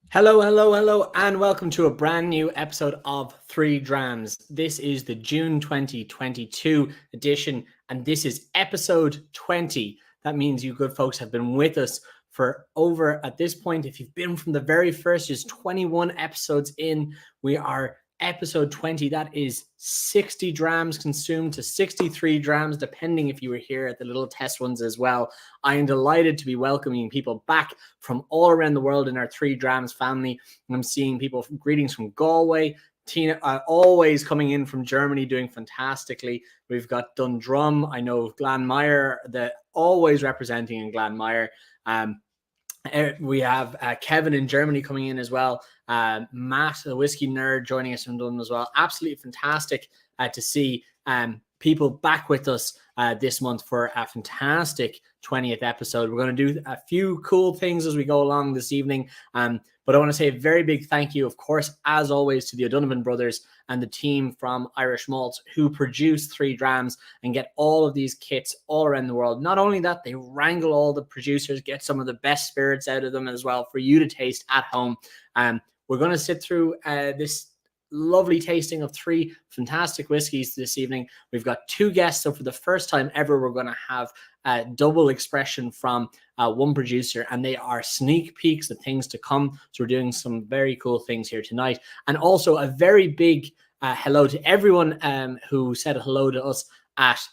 Hello, hello, hello, and welcome to a brand new episode of 3 Drams. This is the June 2022 edition, and this is episode 20. That means you good folks have been with us for over, at this point, if you've been from the very first, just 21 episodes in. We are episode 20. That is 60 drams consumed to 63 drams, depending if you were here at the little test ones as well. I am delighted to be welcoming people back from all around the world in our 3 Drams family. I'm seeing people, greetings from Galway. Tina, always coming in from Germany, doing fantastically. We've got Dundrum. I know Glanmire, always representing in Glanmire. We have Kevin in Germany coming in as well. Matt, the whiskey nerd, joining us from Dublin as well. Absolutely fantastic to see people back with us this month for a fantastic 20th episode. We're going to do a few cool things as we go along this evening. But I want to say a very big thank you, of course, as always, to the O'Donovan brothers and the team from Irish Malts who produce 3 Drams and get all of these kits all around the world. Not only that, they wrangle all the producers, get some of the best spirits out of them as well for you to taste at home. We're going to sit through this lovely tasting of 3 fantastic whiskeys this evening. We've got 2 guests, so for the first time ever, we're going to have a double expression from one producer, and they are sneak peeks of things to come. So we're doing some very cool things here tonight, and also a very big hello to everyone who said hello to us at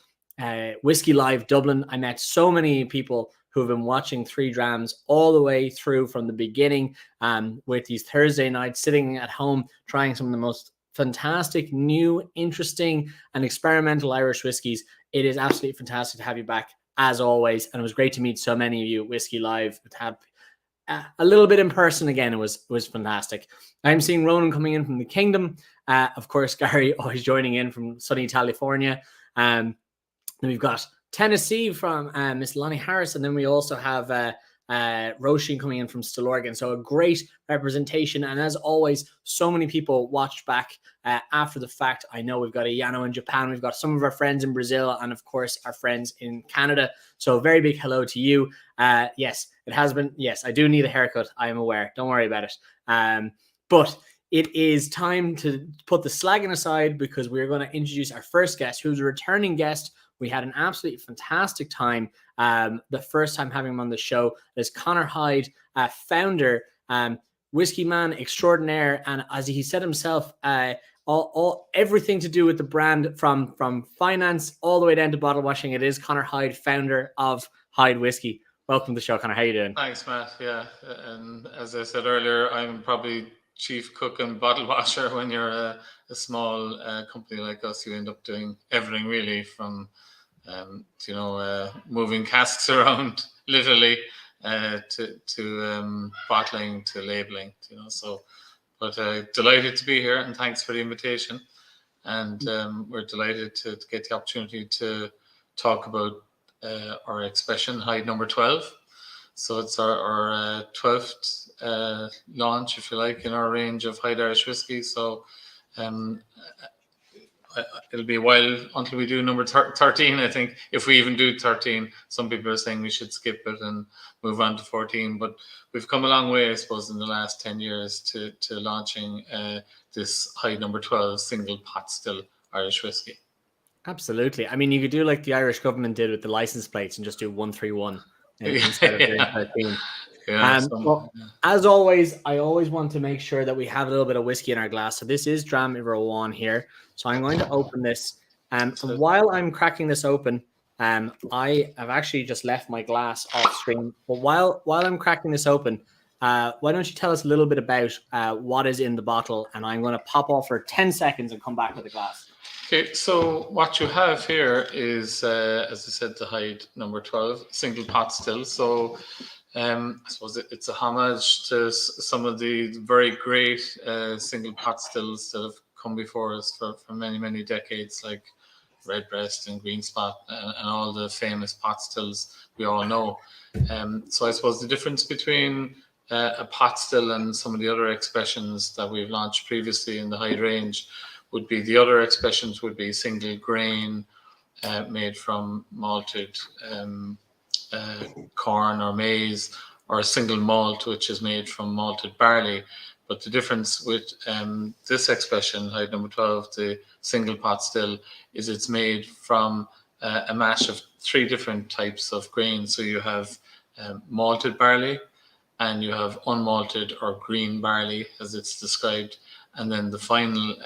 Whiskey Live Dublin. I met so many people who have been watching 3 Drams all the way through from the beginning, with these Thursday nights, sitting at home, trying some of the most fantastic, new, interesting, and experimental Irish whiskies. It is absolutely fantastic to have you back, as always. And it was great to meet so many of you at Whiskey Live, to have a little bit in person again. It was fantastic. I'm seeing Ronan coming in from the Kingdom. Of course, Gary always joining in from sunny California. Then we've got Tennessee from Miss Lonnie Harris, and then we also have Roisin coming in from Stillorgan. So a great representation, and as always, so many people watched back after the fact. I know we've got a Yano in Japan, we've got some of our friends in Brazil, and of course our friends in Canada. So a very big hello to you. Yes, it has been. Yes, I do need a haircut. I am aware. Don't worry about it. But it is time to put the slagging aside, because we're going to introduce our first guest, who's a returning guest. We had an absolutely fantastic time the first time having him on the show. There's Conor HYDE, founder, whiskey man extraordinaire, and as he said himself, everything to do with the brand, from finance all the way down to bottle washing. It is Conor HYDE, founder of HYDE Whiskey. Welcome to the show, Conor. How are you doing? Thanks, Matt. Yeah, and as I said earlier, I'm probably chief cook and bottle washer. When you're a small company like us, you end up doing everything really, from moving casks around literally to bottling to labeling. But delighted to be here, and thanks for the invitation. And we're delighted to get the opportunity to talk about our expression HYDE number 12. So it's our 12th launch, if you like, in our range of HYDE Irish whiskey. So it'll be a while until we do number 13, I think. If we even do 13, some people are saying we should skip it and move on to 14. But we've come a long way, I suppose, in the last 10 years to launching this HYDE number 12 single pot still Irish whiskey. Absolutely. I mean, you could do like the Irish government did with the license plates and just do 131 instead of doing 13. As always, I always want to make sure that we have a little bit of whiskey in our glass. So this is Dram One here. So I'm going to open this. So while I'm cracking this open, I have actually just left my glass off screen. But while I'm cracking this open, why don't you tell us a little bit about what is in the bottle? And I'm going to pop off for 10 seconds and come back with the glass. Okay, so what you have here is, as I said, the HYDE number 12 single pot still. So I suppose it's a homage to some of the very great single pot stills that have come before us for many, many decades, like Redbreast and Green Spot and all the famous pot stills we all know. So I suppose the difference between a pot still and some of the other expressions that we've launched previously in the HYDE range would be, the other expressions would be single grain, made from malted corn or maize, or a single malt, which is made from malted barley. But the difference with this expression, HYDE number 12, the single pot still, is it's made from a mash of 3 different types of grains. So you have malted barley, and you have unmalted or green barley, as it's described. And then the final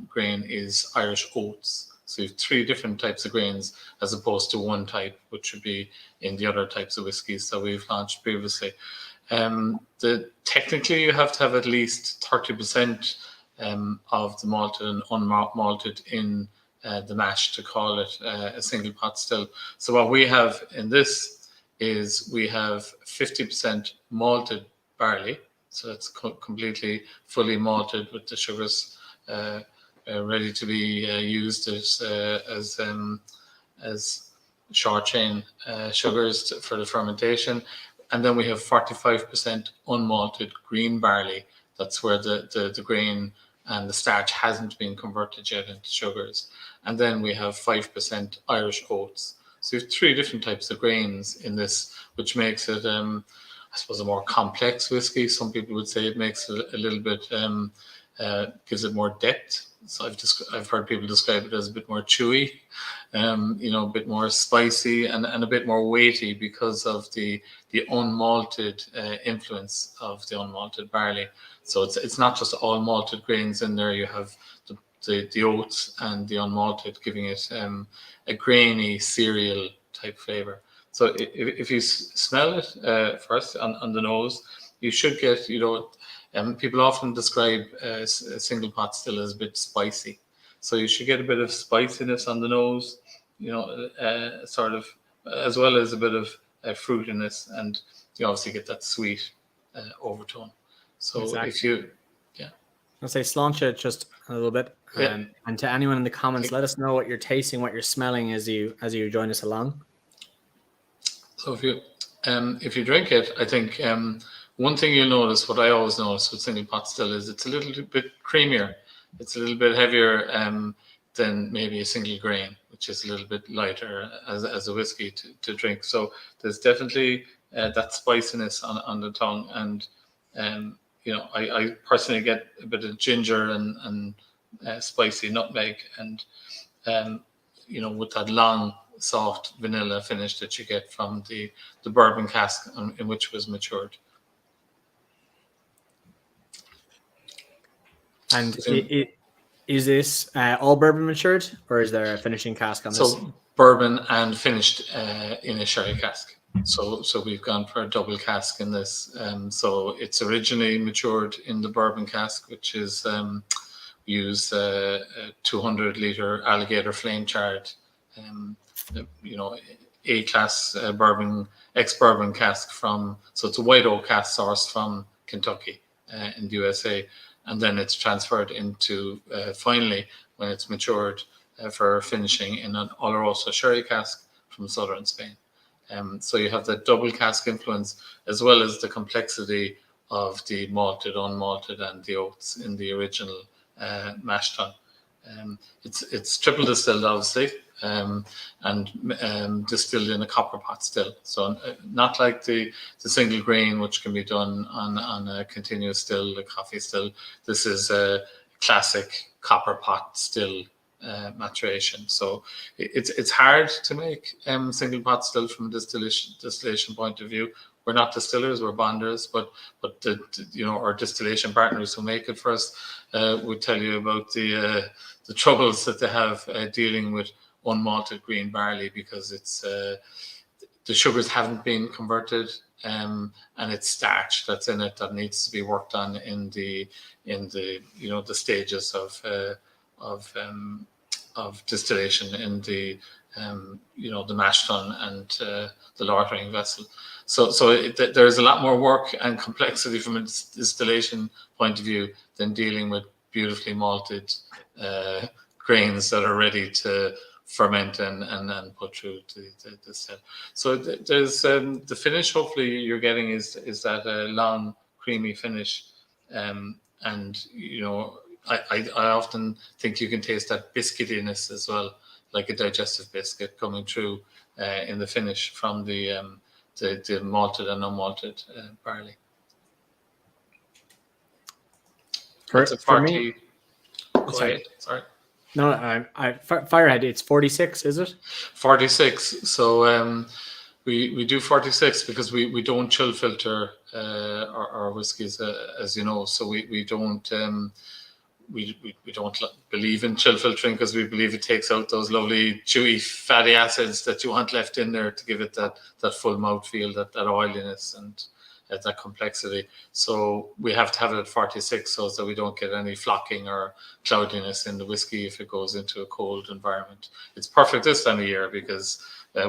grain is Irish oats. So you have 3 different types of grains as opposed to one type, which would be in the other types of whiskies that we've launched previously. Technically, you have to have at least 30% of the malted and unmalted in the mash to call it a single pot still. So what we have in this is we have 50% malted barley. So it's completely fully malted with the sugars ready to be used as short chain sugars for the fermentation. And then we have 45% unmalted green barley. That's where the grain and the starch hasn't been converted yet into sugars. And then we have 5% Irish oats. So you have 3 different types of grains in this, which makes it, I suppose, a more complex whiskey. Some people would say it makes it a little bit, gives it more depth. So I've heard people describe it as a bit more chewy, a bit more spicy and a bit more weighty because of the unmalted influence of the unmalted barley. So it's not just all malted grains in there. You have the oats and the unmalted, giving it a grainy cereal type flavor. So if you smell it first on the nose, you should get, people often describe a single pot still as a bit spicy. So you should get a bit of spiciness on the nose, sort of, as well as a bit of fruitiness, and you obviously get that sweet overtone. So exactly. If you, I'll say sláinte it just a little bit. And to anyone in the comments, let us know what you're tasting, what you're smelling as you join us along. So if you drink it, I think one thing you'll notice, what I always notice with single pot still, is it's a little bit creamier. It's a little bit heavier than maybe a single grain, which is a little bit lighter as a whiskey to drink. So there's definitely that spiciness on the tongue, and I personally get a bit of ginger and spicy nutmeg, and with that long soft vanilla finish that you get from the bourbon cask in which was matured. And is this all bourbon matured, or is there a finishing cask on this? So bourbon and finished in a sherry cask. So we've gone for a double cask in this. So it's originally matured in the bourbon cask, which is use a 200-liter alligator flame charred, A-class bourbon, ex-bourbon cask so it's a white oak cask sourced from Kentucky in the USA. And then it's transferred into, finally, when it's matured, for finishing in an Oloroso sherry cask from southern Spain. So you have the double cask influence, as well as the complexity of the malted, unmalted, and the oats in the original mash tun. It's triple distilled, obviously, and distilled in a copper pot still. So not like the single grain, which can be done on a continuous still, a coffee still. This is a classic copper pot still maturation. So it's hard to make single pot still from a distillation point of view. We're not distillers, we're bonders, but our distillation partners who make it for us would tell you about the troubles that they have dealing with unmalted green barley, because it's the sugars haven't been converted, and it's starch that's in it that needs to be worked on in the the stages of distillation in the the mash tun and the lowering vessel. So there's a lot more work and complexity from a distillation point of view than dealing with beautifully malted grains that are ready to ferment and put through the step. So there's the finish. Hopefully, you're getting is that a long creamy finish, and I often think you can taste that biscuitiness as well, like a digestive biscuit coming through in the finish from the the malted and unmalted barley. For me, Go ahead. Sorry. No, Firehead. It's 46, is it? 46. So we do 46 because we don't chill filter our whiskies, as you know. So we don't we don't believe in chill filtering because we believe it takes out those lovely chewy fatty acids that you want left in there to give it that full mouthfeel, that oiliness and that complexity. So we have to have it at 46 so that we don't get any flocking or cloudiness in the whiskey if it goes into a cold environment. It's perfect this time of year because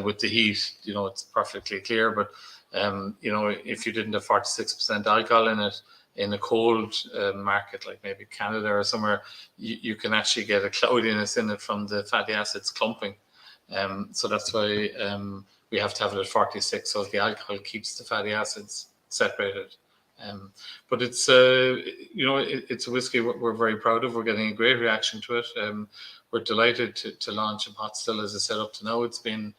with the heat, it's perfectly clear. But if you didn't have 46% alcohol in it, in a cold market like maybe Canada or somewhere, you can actually get a cloudiness in it from the fatty acids clumping. So that's why we have to have it at 46 so the alcohol keeps the fatty acids separated. But it's it's a whiskey we're very proud of. We're getting a great reaction to it. We're delighted to launch a pot still. As I said, up to now it's been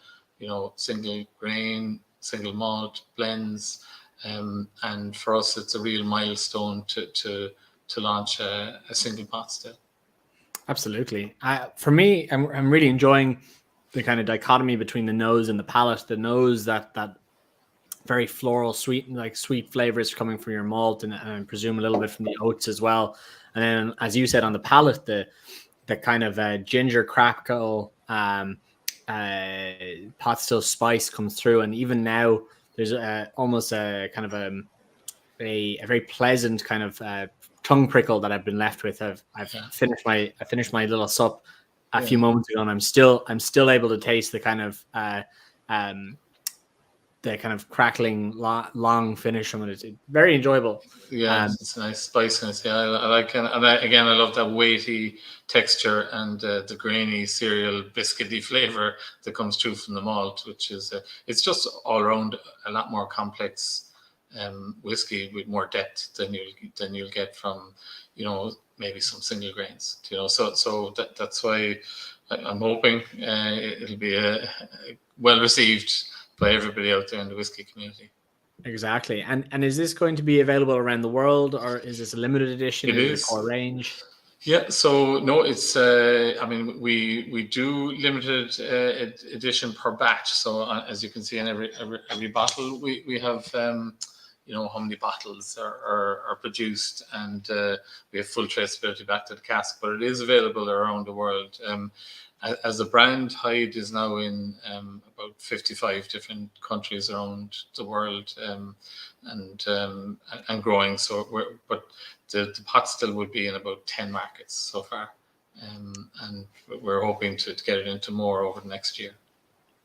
single grain, single malt blends, and for us it's a real milestone to launch a single pot still. Absolutely. For me, I'm really enjoying the kind of dichotomy between the nose and the palate. The nose, that very floral, sweet flavors coming from your malt, and I presume a little bit from the oats as well. And then, as you said, on the palate, the kind of ginger crackle, pot still spice comes through. And even now, there's almost a kind of a very pleasant kind of tongue prickle that I've been left with. I've finished my little sup a few moments ago, and I'm still able to taste the kind of crackling long finish from it. It's very enjoyable. Yeah, it's a nice spiciness. Yeah, I like it. And I love that weighty texture and the grainy cereal biscuity flavor that comes through from the malt, which is it's just all around a lot more complex whiskey with more depth than you'll get from maybe some single grains. So that's why I'm hoping it'll be well received by everybody out there in the whiskey community. Exactly. And is this going to be available around the world, or is this a limited edition? Is it a core range? Yeah, so no, it's we do limited edition per batch. So as you can see in every bottle, we have how many bottles are produced, and we have full traceability back to the cask. But it is available around the world. As a brand, HYDE is now in about 55 different countries around the world, and growing. So but the pot still would be in about 10 markets so far, and we're hoping to get it into more over the next year.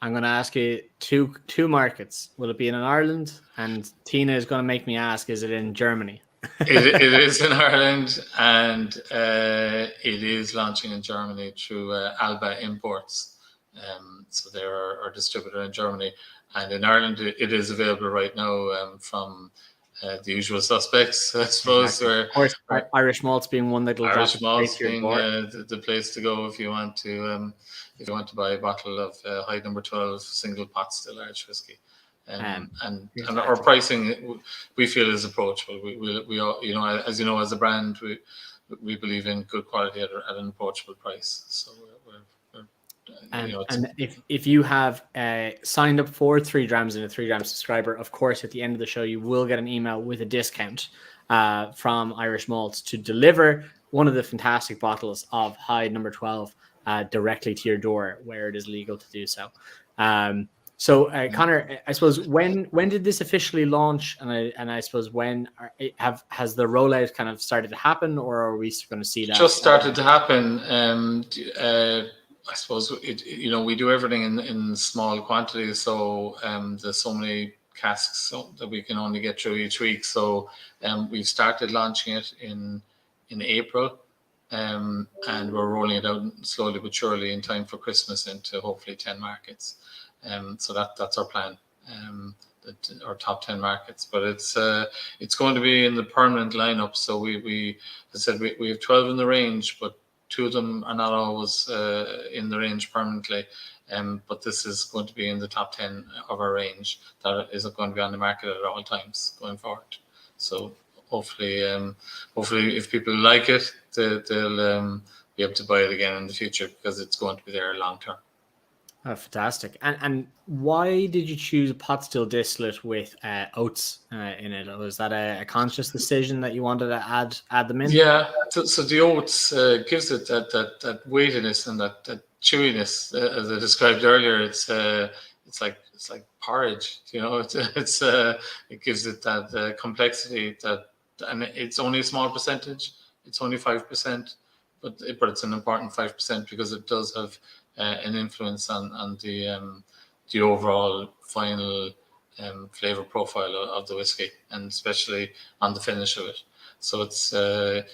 I'm going to ask you two markets. Will it be in Ireland? And Tina is going to make me ask, is it in Germany? It is in Ireland, and it is launching in Germany through Alba Imports. So they're our distributor in Germany. And in Ireland, it is available right now from the usual suspects, I suppose. Exactly. Of course, Irish malts being one that will Irish malts being the place to go if you want to buy a bottle of HYDE No. 12 single pot still Irish whiskey. And our pricing we feel is approachable. We all, as you know, as a brand, we believe in good quality at an approachable price. So and if you have signed up for 3 Drams and a 3 Drams subscriber, of course, at the end of the show, you will get an email with a discount from Irish Malts to deliver one of the fantastic bottles of HYDE No. 12 directly to your door where it is legal to do so. So, Conor, I suppose when did this officially launch, and I suppose has the rollout kind of started to happen, or are we going to see that? Just started to happen. I suppose we do everything in small quantities, so there's so many casks that we can only get through each week. So we've started launching it in April, and we're rolling it out slowly but surely in time for Christmas into hopefully 10 markets. So that's our plan, our top 10 markets. But it's going to be in the permanent lineup. So we as I said, we have 12 in the range, but 2 of them are not always in the range permanently. But this is going to be in the top 10 of our range that is going to be on the market at all times going forward. So hopefully if people like it, they'll be able to buy it again in the future, because it's going to be there long term. Oh, fantastic. And why did you choose pot still distillate with oats in it? Was that a conscious decision that you wanted to add them in? Yeah, so the oats gives it that weightiness and that chewiness, as I described earlier. It's like porridge, it gives it that complexity, and it's only a small percentage. It's only 5%, but it's an important 5%, because it does have an influence on the overall final flavor profile of the whiskey, and especially on the finish of it. So it's a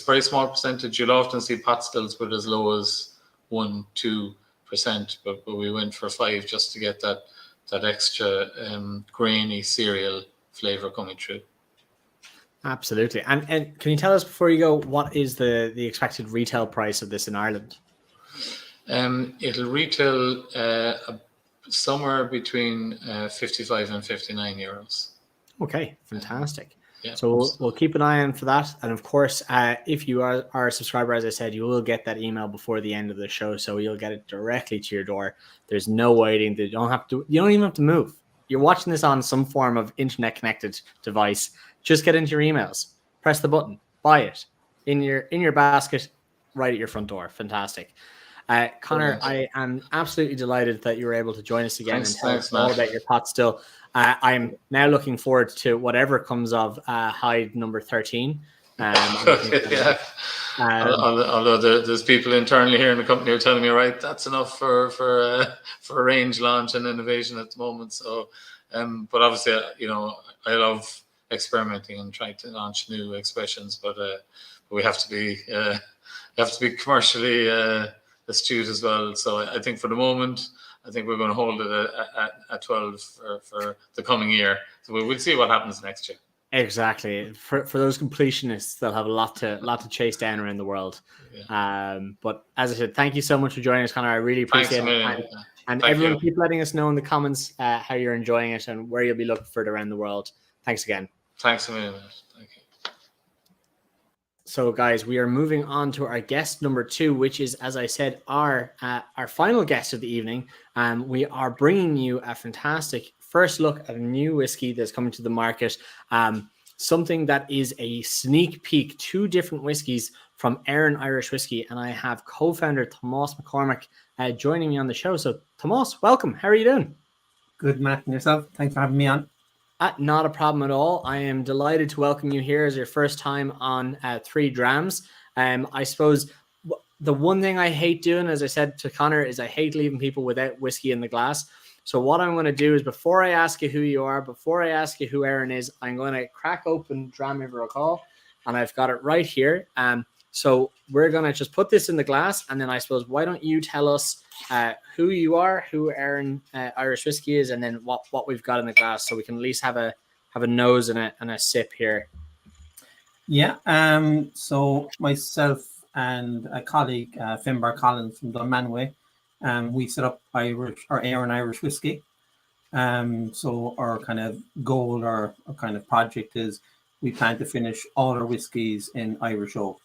very small percentage. You'll often see pot stills with as low as 1-2%, but we went for 5 just to get that extra grainy cereal flavor coming through. Absolutely. And can you tell us before you go, what is the expected retail price of this in Ireland? It'll retail somewhere between 55 and 59 euros. Okay, fantastic. Yeah. So we'll keep an eye on for that. And of course, if you are a subscriber, as I said, you will get that email before the end of the show. So you'll get it directly to your door. There's no waiting. You don't even have to move. You're watching this on some form of internet connected device. Just get into your emails, press the button, buy it in your basket, right at your front door. Fantastic. Conor, I am absolutely delighted that you were able to join us again and tell us all about your pot still. I'm now looking forward to whatever comes of HYDE number 13. Yeah. Although there's people internally here in the company who are telling me, right, that's enough for a range launch and innovation at the moment. So, but obviously, I love experimenting and trying to launch new expressions, but we have to be commercially astute as well. So I think for the moment, I think we're going to hold it at 12 for the coming year. So we'll see what happens next year. Exactly. For those completionists, they'll have a lot to chase down around the world. Yeah. But as I said, thank you so much for joining us, Conor. I really appreciate it. And everyone, keep letting us know in the comments how you're enjoying it and where you'll be looking for it around the world. Thanks again. Thanks a million. Thank you. So, guys, we are moving on to our guest number 2, which is, as I said, our final guest of the evening. We are bringing you a fantastic first look at a new whiskey that's coming to the market. Something that is a sneak peek, 2 different whiskeys from Éirinn Irish Whiskey. And I have co-founder Tomas McCormick joining me on the show. So, Tomas, welcome. How are you doing? Good, Matt. And yourself? Thanks for having me on. Not a problem at all. I am delighted to welcome you here as your first time on 3 Drams. I suppose the one thing I hate doing, as I said to Conor, is I hate leaving people without whiskey in the glass. So what I'm going to do is, before I ask you who you are, before I ask you who Éirinn is, I'm going to crack open Dram if I recall, and I've got it right here. So we're going to just put this in the glass, and then I suppose, why don't you tell us who you are, who Éirinn Irish Whiskey is, and then what we've got in the glass, so we can at least have a nose and a sip here. Yeah. So myself and a colleague, Finbar Collins from Dunmanway, we set up Éirinn Irish Whiskey. So our kind of goal, or kind of project, is we plan to finish all our whiskies in Irish oak.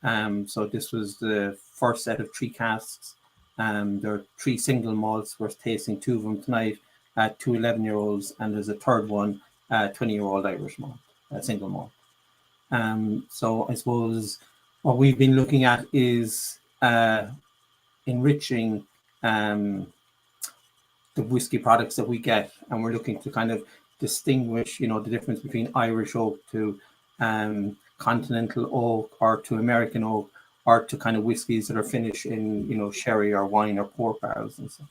So this was the first set of 3 casks. There are 3 single malts. We're tasting 2 of them tonight, 2 11-year-olds, and there's a third one, 20-year-old Irish malt, a single malt. So I suppose what we've been looking at is enriching the whiskey products that we get, and we're looking to kind of distinguish, the difference between Irish oak to continental oak, or to American oak, or to kind of whiskies that are finished in, sherry or wine or port barrels and stuff.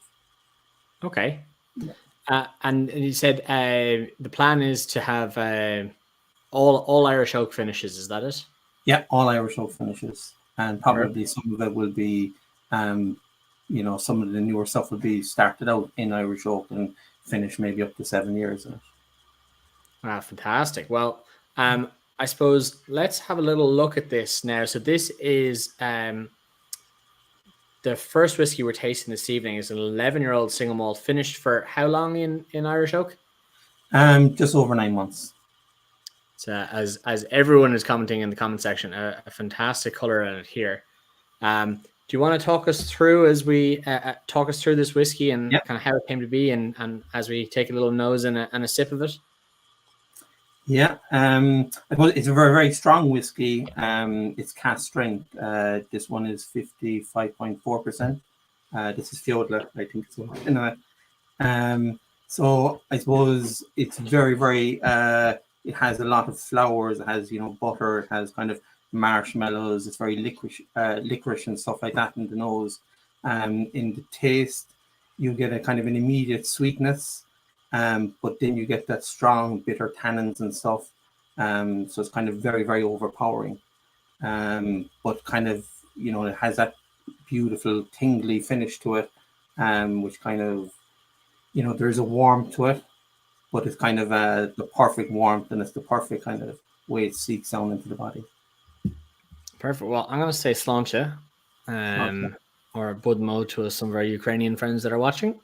Okay. Yeah. And you said the plan is to have all Irish oak finishes. Is that it? Yeah, all Irish oak finishes, and probably some of it will be, some of the newer stuff will be started out in Irish oak and finished maybe up to 7 years in it. Fantastic. Well, I suppose let's have a little look at this now. So this is the first whiskey we're tasting this evening is an 11-year-old single malt, finished for how long in Irish oak? Just over 9 months. So as everyone is commenting in the comment section, a fantastic color in it here. Do you want to talk us through this whiskey and kind of how it came to be, and as we take a little nose and a sip of it? Yeah, I suppose it's a very, very strong whiskey. It's cask strength. This one is 55.4%. This is Fodhla, I think. So anyway, so I suppose it's very, very. It has a lot of flowers. It has, butter. It has kind of marshmallows. It's very licorice and stuff like that in the nose. In the taste, you get a kind of an immediate sweetness. But then you get that strong bitter tannins and stuff. So it's kind of very, very overpowering. But kind of, it has that beautiful tingly finish to it, which kind of, there's a warmth to it, but it's kind of the perfect warmth, and it's the perfect kind of way it seeks down into the body. Perfect. Well, I'm going to say sláinte, or budmo to some of our Ukrainian friends that are watching.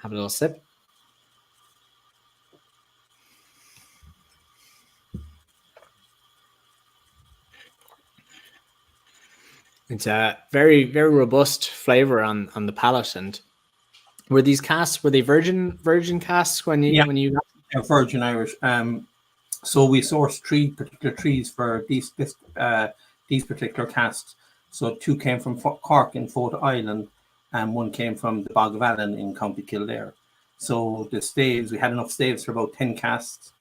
Have a little sip. It's a very, very robust flavor on the palate. And were these casks, were they virgin casks when you Virgin Irish. So we sourced 3 particular trees for these particular casks. So 2 came from Cork in Fodhla Island, and 1 came from the Bog of Allen in County Kildare. So the staves, we had enough staves for about 10 casks.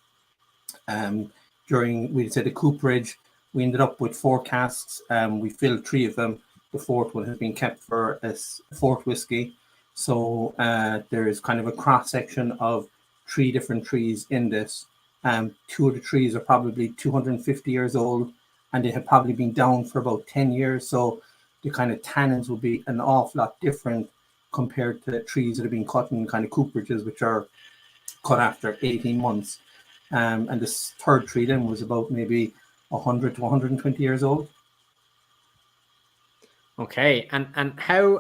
During, we'd say, the cooperage, we ended up with 4 casks. We filled 3 of them. The 4th one has been kept for a 4th whiskey. So there is kind of a cross section of 3 different trees in this. 2 of the trees are probably 250 years old, and they have probably been down for about 10 years. So the kind of tannins will be an awful lot different compared to the trees that have been cut in kind of cooperages, which are cut after 18 months. And this 3rd tree then was about maybe 100 to 120 years old. Okay, and how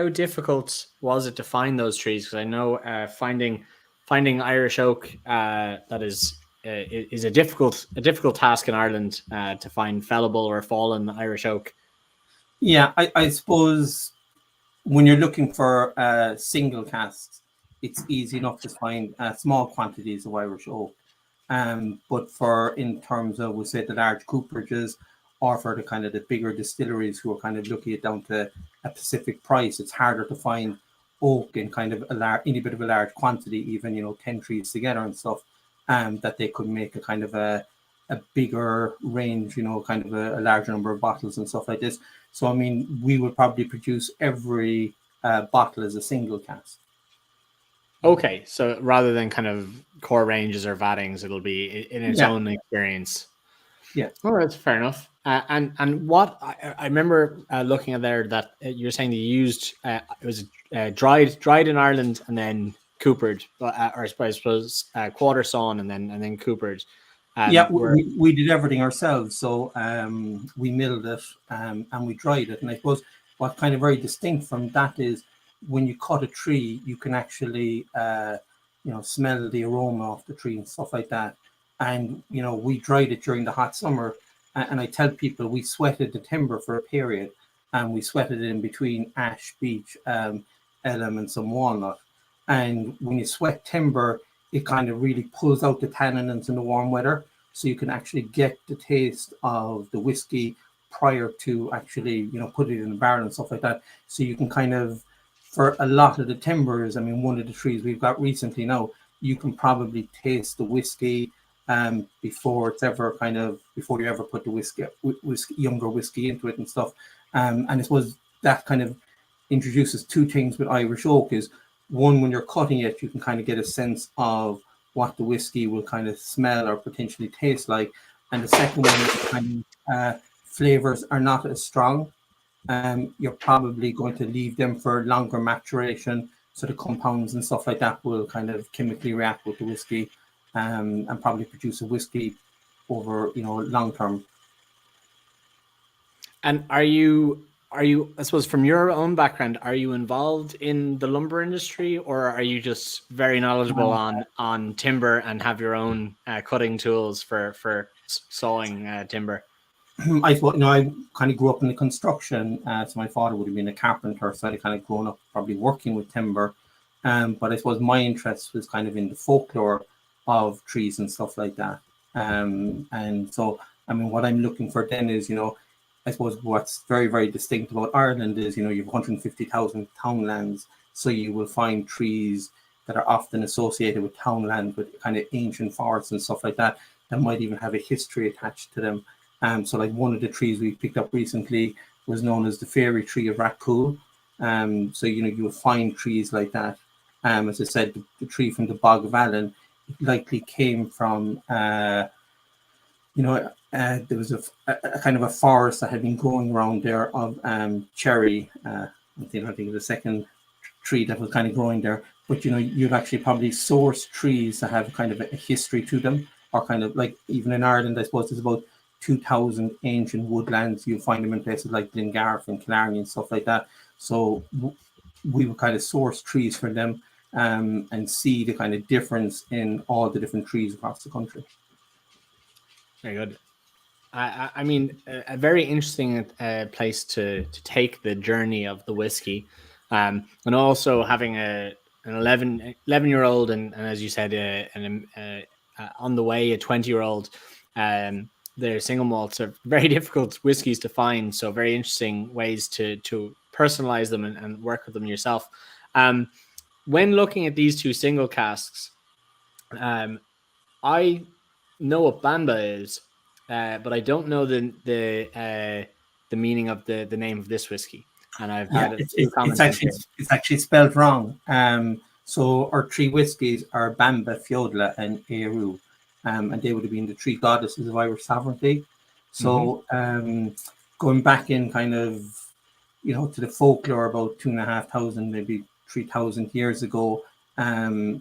difficult was it to find those trees? Because I know finding Irish oak that is a difficult task in Ireland to find fellable or fallen Irish oak. Yeah, I suppose when you're looking for single casks, it's easy enough to find small quantities of Irish oak. But for, in terms of, we say, the large cooperages, or for the kind of the bigger distilleries who are kind of looking at down to a specific price, it's harder to find oak in kind of any bit of a large quantity, even 10 trees together and stuff, that they could make a kind of a bigger range, kind of a larger number of bottles and stuff like this. So I mean, we would probably produce every bottle as a single cask. Okay, so rather than kind of core ranges or vattings, it'll be in its own experience. Yeah. All right, fair enough. And what I remember looking at there, that you're saying they used it was dried in Ireland and then coopered, or I suppose quarter sawn and then coopered. We did everything ourselves. So we milled it and we dried it. And I suppose what's kind of very distinct from that is when you cut a tree, you can actually smell the aroma of the tree and stuff like that. And we dried it during the hot summer, and I tell people we sweated the timber for a period, and we sweated it in between ash, beech, elm, and some walnut. And when you sweat timber, it kind of really pulls out the tannins in the warm weather, so you can actually get the taste of the whiskey prior to actually put it in the barrel and stuff like that. So you can kind of, for a lot of the timbers, I mean, one of the trees we've got recently now, you can probably taste the whiskey before you ever put the younger whiskey into it and stuff. And I suppose that kind of introduces 2 things with Irish oak. Is one, when you're cutting it, you can kind of get a sense of what the whiskey will kind of smell or potentially taste like. And the second one is kind of flavors are not as strong. You're probably going to leave them for longer maturation, so the compounds and stuff like that will kind of chemically react with the whiskey, and probably produce a whiskey over long term. And are you are you, I suppose, from your own background, are you involved in the lumber industry, or are you just very knowledgeable on timber and have your own cutting tools for sawing timber? I thought, I kind of grew up in the construction. So my father would have been a carpenter, so I kind of grown up probably working with timber. But I suppose my interest was kind of in the folklore of trees and stuff like that. And so, I mean, what I'm looking for then is, I suppose what's very, very distinct about Ireland is, you have 150,000 townlands. So you will find trees that are often associated with townland, with kind of ancient forests and stuff like that, that might even have a history attached to them. So like one of the trees we picked up recently was known as the fairy tree of Rathcoole. So, you will find trees like that. As I said, the tree from the Bog of Allen likely came from, there was a kind of a forest that had been growing around there of cherry. I think it was the second tree that was kind of growing there. But, you'd actually probably source trees that have kind of a history to them, or kind of like, even in Ireland, I suppose there's about 2,000 ancient woodlands. You'll find them in places like Glengarriff and Killarney and stuff like that. So we would kind of source trees for them and see the kind of difference in all the different trees across the country. Very good. I mean, a very interesting place to take the journey of the whiskey, and also having an 11-year-old and as you said, on the way a 20-year-old. Their single malts are very difficult whiskeys to find, so very interesting ways to personalize them and work with them yourself. When looking at these two single casks, I know what Banba is, but I don't know the meaning of the name of this whiskey. And I've had it's actually spelled wrong. So our three whiskies are Banba, Fodhla, and Éirinn. And they would have been the three goddesses of Irish sovereignty. So going back in kind of, to the folklore about 2,500, maybe 3,000 years ago, Éirinn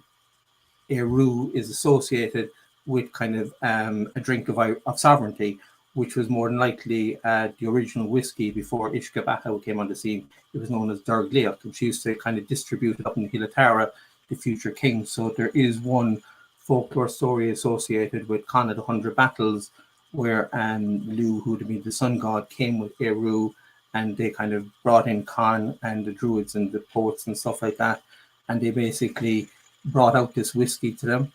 is associated with kind of a drink of sovereignty, which was more than likely the original whiskey before Ishka came on the scene. It was known as Dergliach, and she used to kind of distribute it up in the Hill of Tara, the future king. So there is one folklore story associated with Conor the 100 Battles, where Lu, who would be the sun god, came with Éirinn, and they kind of brought in Con and the druids and the poets and stuff like that, and they basically brought out this whiskey to them,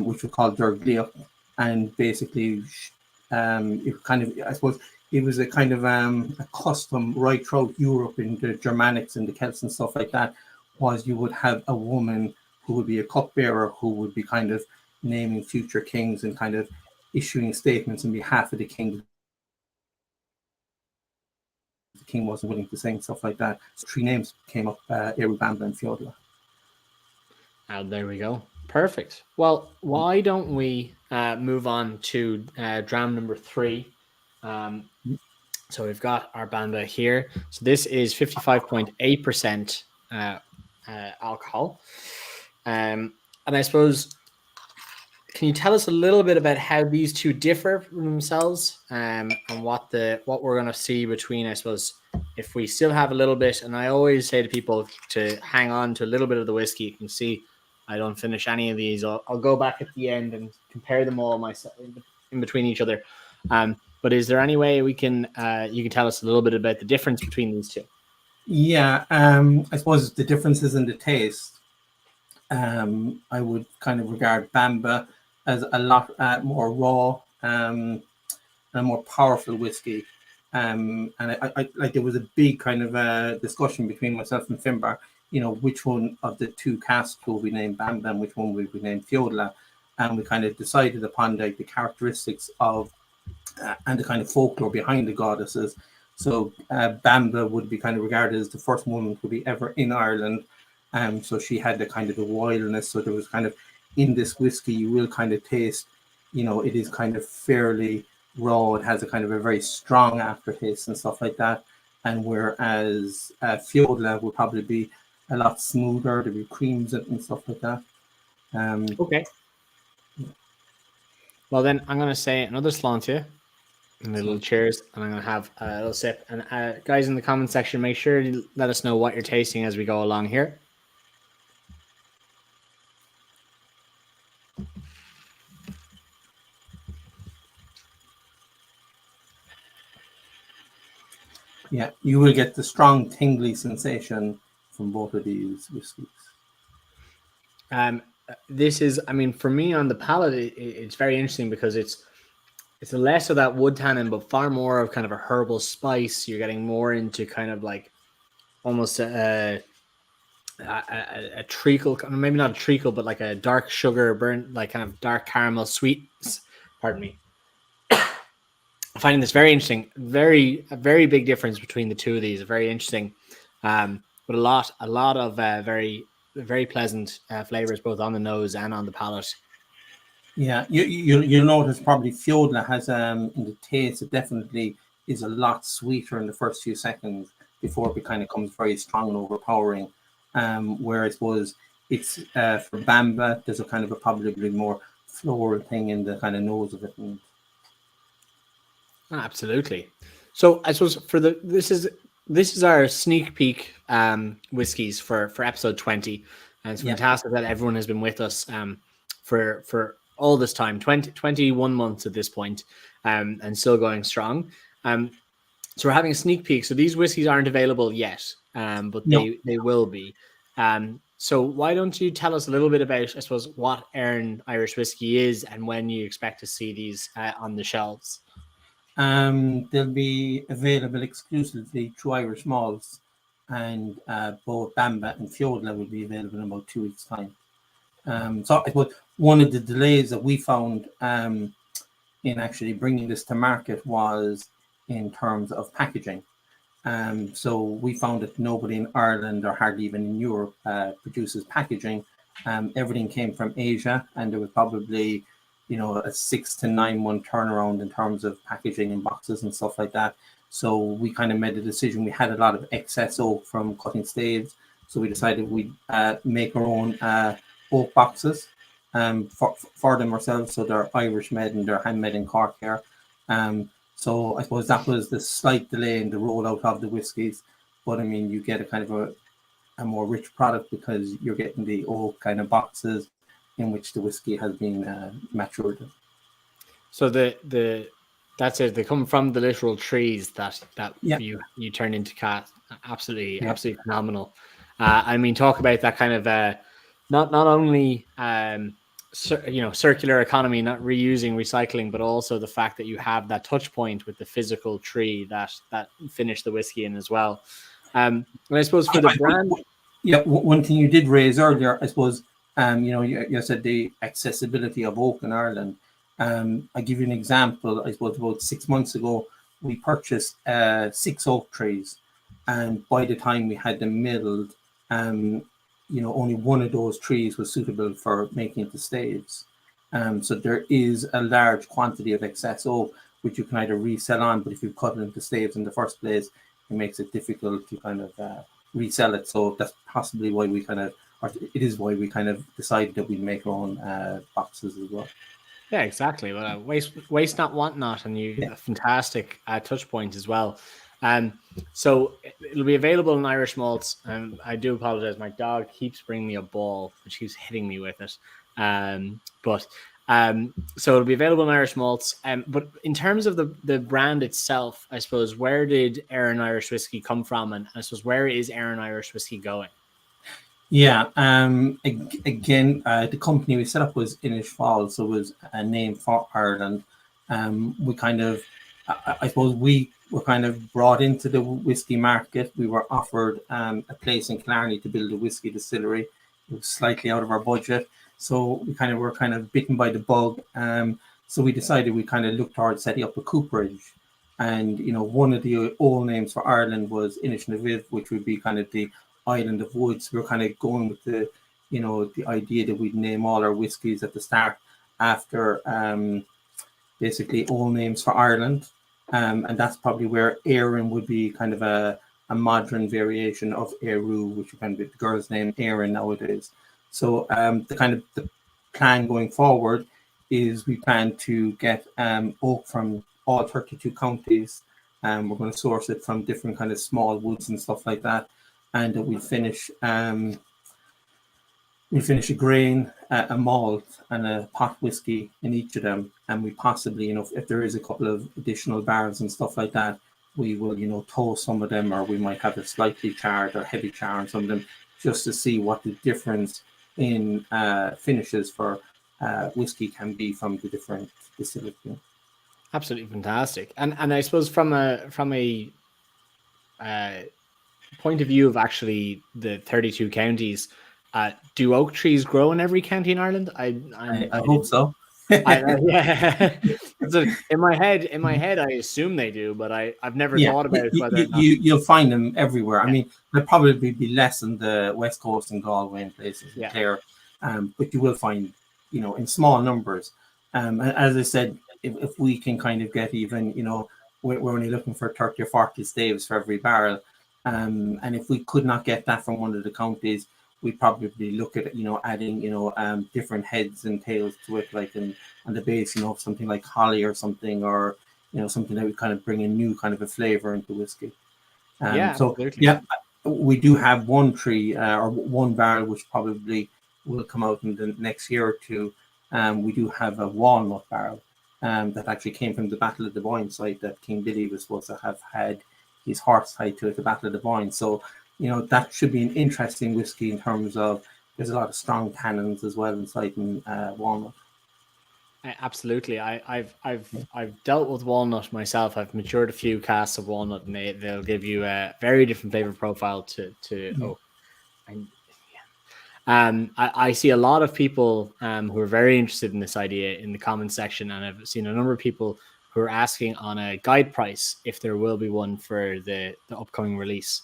which was called Dergliach, and basically it kind of, I suppose, it was a kind of a custom right throughout Europe in the Germanics and the Celts and stuff like that, was you would have a woman who would be a cupbearer, who would be kind of naming future kings and kind of issuing statements on behalf of the king. The king wasn't willing to sing, stuff like that. So three names came up, Éirinn, Banba, and Fodhla. There we go. Perfect. Well, why don't we move on to dram number 3? So we've got our Banba here. So this is 55.8% alcohol. And I suppose, can you tell us a little bit about how these two differ from themselves, and what we're going to see between, I suppose, if we still have a little bit, and I always say to people to hang on to a little bit of the whiskey. You can see I don't finish any of these. I'll go back at the end and compare them all myself in between each other. But is there any way we can you can tell us a little bit about the difference between these two? Yeah, I suppose the differences in the taste. I would kind of regard Banba as a lot more raw and a more powerful whiskey. And I like, there was a big kind of discussion between myself and Finbar, which one of the two casks will we name Banba and which one will we name Fodhla. And we kind of decided upon the characteristics of and the kind of folklore behind the goddesses. So Banba would be kind of regarded as the first woman to be ever in Ireland. So she had the kind of the wildness. So there was kind of, in this whiskey, you will kind of taste, it is kind of fairly raw. It has a kind of a very strong aftertaste and stuff like that. And whereas Fodhla would probably be a lot smoother, there'd be creams and stuff like that. Okay. Well, then I'm going to say another sláinte. And a little cheers, and I'm going to have a little sip. And guys in the comment section, make sure to let us know what you're tasting as we go along here. Yeah, you will get the strong tingly sensation from both of these whiskies. This is, I mean, for me on the palate, it's very interesting because it's less of that wood tannin, but far more of kind of a herbal spice. You're getting more into kind of like almost a treacle, maybe not a treacle, but like a dark sugar burnt, like kind of dark caramel sweets. Pardon me. I'm finding this very interesting. A very big difference between the two of these. Very interesting, but a lot of very pleasant flavors both on the nose and on the palate. Yeah, you'll notice probably Fodhla has in the taste, it definitely is a lot sweeter in the first few seconds before it kind of comes very strong and overpowering. Where I suppose it's for Banba, there's a kind of a probably more floral thing in the kind of nose of it. And absolutely. So I suppose this is our sneak peek whiskies for episode 20, and it's fantastic that everyone has been with us for all this time, 21 months at this point, and still going strong. So we're having a sneak peek. So these whiskies aren't available yet, but they will be. So why don't you tell us a little bit about, I suppose, what Éirinn Irish whiskey is and when you expect to see these on the shelves? They'll be available exclusively through Irish malls, and both Banba and Fodhla will be available in about 2 weeks' time. So I suppose one of the delays that we found in actually bringing this to market was in terms of packaging. So we found that nobody in Ireland or hardly even in Europe produces packaging. Everything came from Asia, and there was probably a 6 to 9 month turnaround in terms of packaging and boxes and stuff like that. So we kind of made a decision. We had a lot of excess oak from cutting staves, so we decided we'd make our own oak boxes for them ourselves. So they're Irish made and they're handmade in Cork here. So I suppose that was the slight delay in the rollout of the whiskies. But I mean, you get a kind of a more rich product because you're getting the oak kind of boxes in which the whiskey has been matured. So that's it. They come from the literal trees that you turn into cat. Absolutely phenomenal. I mean, talk about that kind of not only circular economy, not reusing, recycling, but also the fact that you have that touch point with the physical tree that finished the whiskey in as well. And I suppose for the brand, one thing you did raise earlier, I suppose, you said the accessibility of oak in Ireland. I give you an example. I suppose about 6 months ago, we purchased 6 oak trees, and by the time we had them milled, only one of those trees was suitable for making the staves. So there is a large quantity of excess oak, which you can either resell on, but if you cut it into staves in the first place, it makes it difficult to kind of resell it. So that's possibly why it is why we kind of decided that we'd make our own boxes as well. Yeah, exactly. Well, waste not, want not, and a fantastic touch point as well. So it'll be available in Irish malts. And I do apologize. My dog keeps bringing me a ball, which keeps hitting me with it. So it'll be available in Irish malts. But in terms of the brand itself, I suppose, where did Éirinn Irish whiskey come from, and I suppose where is Éirinn Irish whiskey going? Yeah. Again, the company we set up was Innisfall, so it was a name for Ireland. We kind of, I suppose, we were kind of brought into the whiskey market. We were offered a place in Killarney to build a whiskey distillery. It was slightly out of our budget, so we kind of were bitten by the bug. So we decided we kind of looked towards setting up a cooperage. And one of the old names for Ireland was Inishnaviv, which would be kind of the Island of Woods. We were kind of going with the idea that we'd name all our whiskies at the start after basically old names for Ireland. And that's probably where Éirinn would be kind of a modern variation of Éirinn, which would kind of be the girl's name Éirinn nowadays. So the plan going forward is we plan to get oak from all 32 counties. We're going to source it from different kind of small woods and stuff like that, and we finish a grain, a malt, and a pot whiskey in each of them. And we possibly, if there is a couple of additional barrels and stuff like that, we will, toast some of them, or we might have a slightly charred or heavy char on some of them, just to see what the difference in finishes for whiskey can be from the different distilleries. Absolutely fantastic. And I suppose from a point of view of actually the 32 counties, do oak trees grow in every county in Ireland? I hope so. Yeah. So in my head, I assume they do, but I've never thought about whether or not. You'll find them everywhere. I mean, there'll probably be less in the West Coast and Galway and places there, but you will find, in small numbers. And as I said, if we can kind of get even, we're only looking for 30 or 40 staves for every barrel. And if we could not get that from one of the counties, we'd probably look at, adding, different heads and tails to it, like on the base, something like holly or something, or, something that would kind of bring a new kind of a flavor into whiskey. Absolutely. We do have one tree or one barrel, which probably will come out in the next year or two. We do have a walnut barrel that actually came from the Battle of the Boyne site that King Billy was supposed to have had his horse tied to at the Battle of the Boyne. So, that should be an interesting whiskey in terms of there's a lot of strong tannins as well inside in walnut. Absolutely. I've dealt with walnut myself. I've matured a few casks of walnut, and they'll give you a very different flavor profile to oak. I see a lot of people who are very interested in this idea in the comment section, and I've seen a number of people who are asking on a guide price if there will be one for the upcoming release.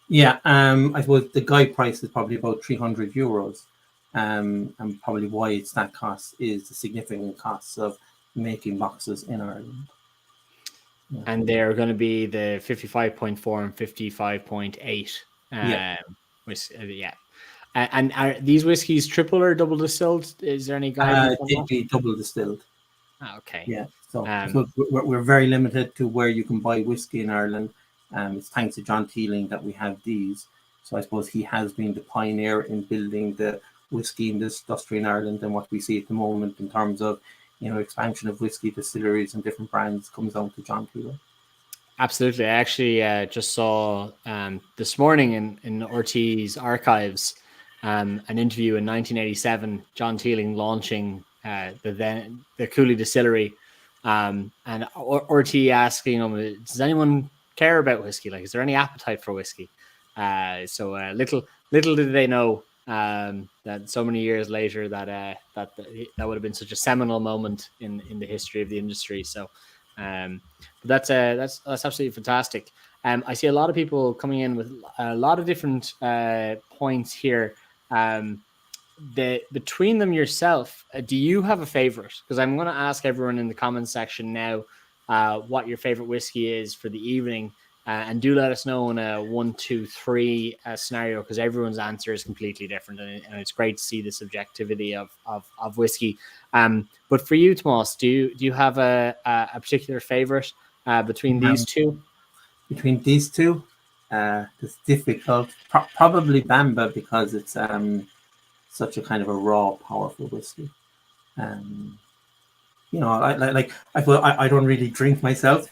Yeah, I suppose the guide price is probably about €300, and probably why it's that cost is the significant costs of making boxes in Ireland. Yeah. And they're going to be the 55.4 and 55.8. And are these whiskeys triple or double distilled? Is there any guidance? It'd be double distilled. Okay. Yeah. So we're very limited to where you can buy whiskey in Ireland. It's thanks to John Teeling that we have these. So I suppose he has been the pioneer in building the whiskey industry in Ireland, and what we see at the moment in terms of expansion of whiskey distilleries and different brands comes down to John Teeling. Absolutely. I actually just saw this morning in RT's archives an interview in 1987, John Teeling launching the Cooley distillery, and RT asking him, does anyone care about whiskey? Like, is there any appetite for whiskey? So little did they know that so many years later that would have been such a seminal moment in the history of the industry. So but that's absolutely fantastic. I see a lot of people coming in with a lot of different points here. Between them yourself, do you have a favorite? Because I'm going to ask everyone in the comments section now what your favorite whiskey is for the evening, and do let us know in a 1, 2, 3 scenario, because everyone's answer is completely different, and it's great to see the subjectivity of whiskey. But for you, Tomas, do you have a particular favorite between these two? Between these two, it's difficult. Probably Banba, because it's such a kind of a raw, powerful whiskey. I don't really drink myself,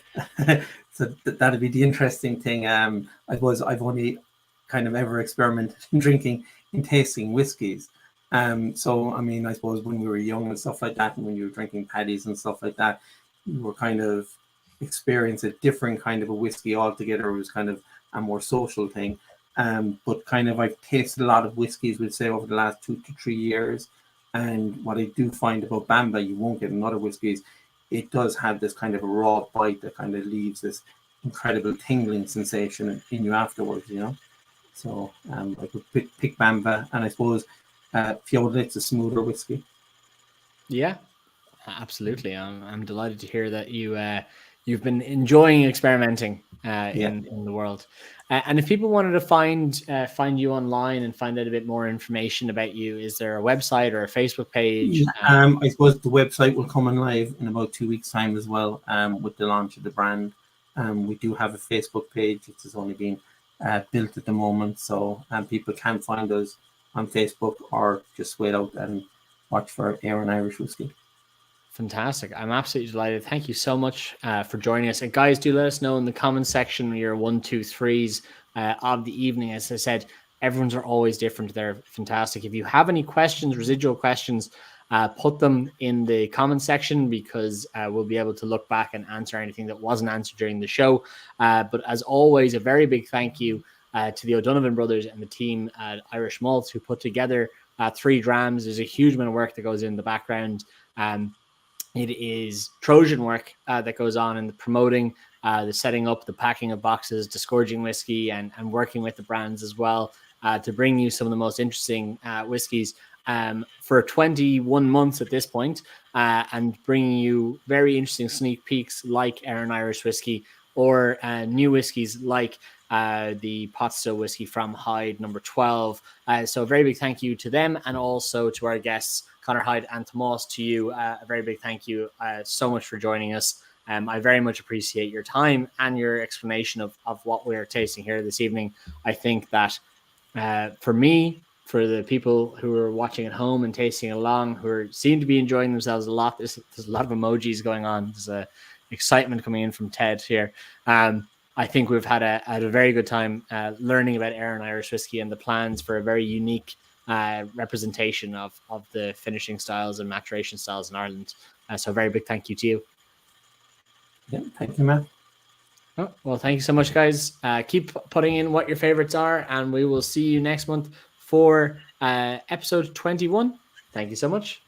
so that'd be the interesting thing. I suppose I've only kind of ever experimented in drinking and tasting whiskies. So I mean, I suppose when we were young and stuff like that, and when you were drinking paddies and stuff like that, you were kind of experience a different kind of a whiskey altogether. It was kind of a more social thing. But kind of I've tasted a lot of whiskies, we'd say, over the last 2 to 3 years. And what I do find about Banba, you won't get in other whiskies, it does have this kind of a raw bite that kind of leaves this incredible tingling sensation in you afterwards, So I could pick Banba, and I suppose Fodhla, it's a smoother whiskey. Yeah, absolutely. I'm delighted to hear that you you've been enjoying experimenting in the world. And if people wanted to find you online and find out a bit more information about you, is there a website or a Facebook page? I suppose the website will come on live in about 2 weeks' time as well, with the launch of the brand. We do have a Facebook page. It has only been built at the moment, so people can find us on Facebook or just wait out and watch for Éirinn Irish Whiskey. Fantastic. I'm absolutely delighted. Thank you so much for joining us. And guys, do let us know in the comments section your 1, 2, 3s of the evening. As I said, everyone's are always different. They're fantastic. If you have any questions, residual questions, put them in the comments section, because we'll be able to look back and answer anything that wasn't answered during the show. But as always, a very big thank you to the O'Donovan brothers and the team at Irish Malts who put together 3 Drams. There's a huge amount of work that goes in the background. It is Trojan work that goes on in the promoting, the setting up, the packing of boxes, disgorging whiskey, and working with the brands as well to bring you some of the most interesting whiskies for 21 months at this point, and bringing you very interesting sneak peeks like Éirinn Irish Whiskey, or new whiskies like the pot still whiskey from HYDE No. 12. So a very big thank you to them, and also to our guests, Conor, HYDE, and Tomas. To you, a very big thank you so much for joining us. I very much appreciate your time and your explanation of what we're tasting here this evening. I think that for me, for the people who are watching at home and tasting along, who seem to be enjoying themselves a lot, there's a lot of emojis going on. There's excitement coming in from Ted here. I think we've had a very good time learning about Éirinn Irish Whiskey and the plans for a very unique representation of the finishing styles and maturation styles in Ireland. So a very big thank you to you. Yeah, thank you, Matt. Oh, well, thank you so much, guys. Keep putting in what your favorites are, and we will see you next month for episode 21. Thank you so much.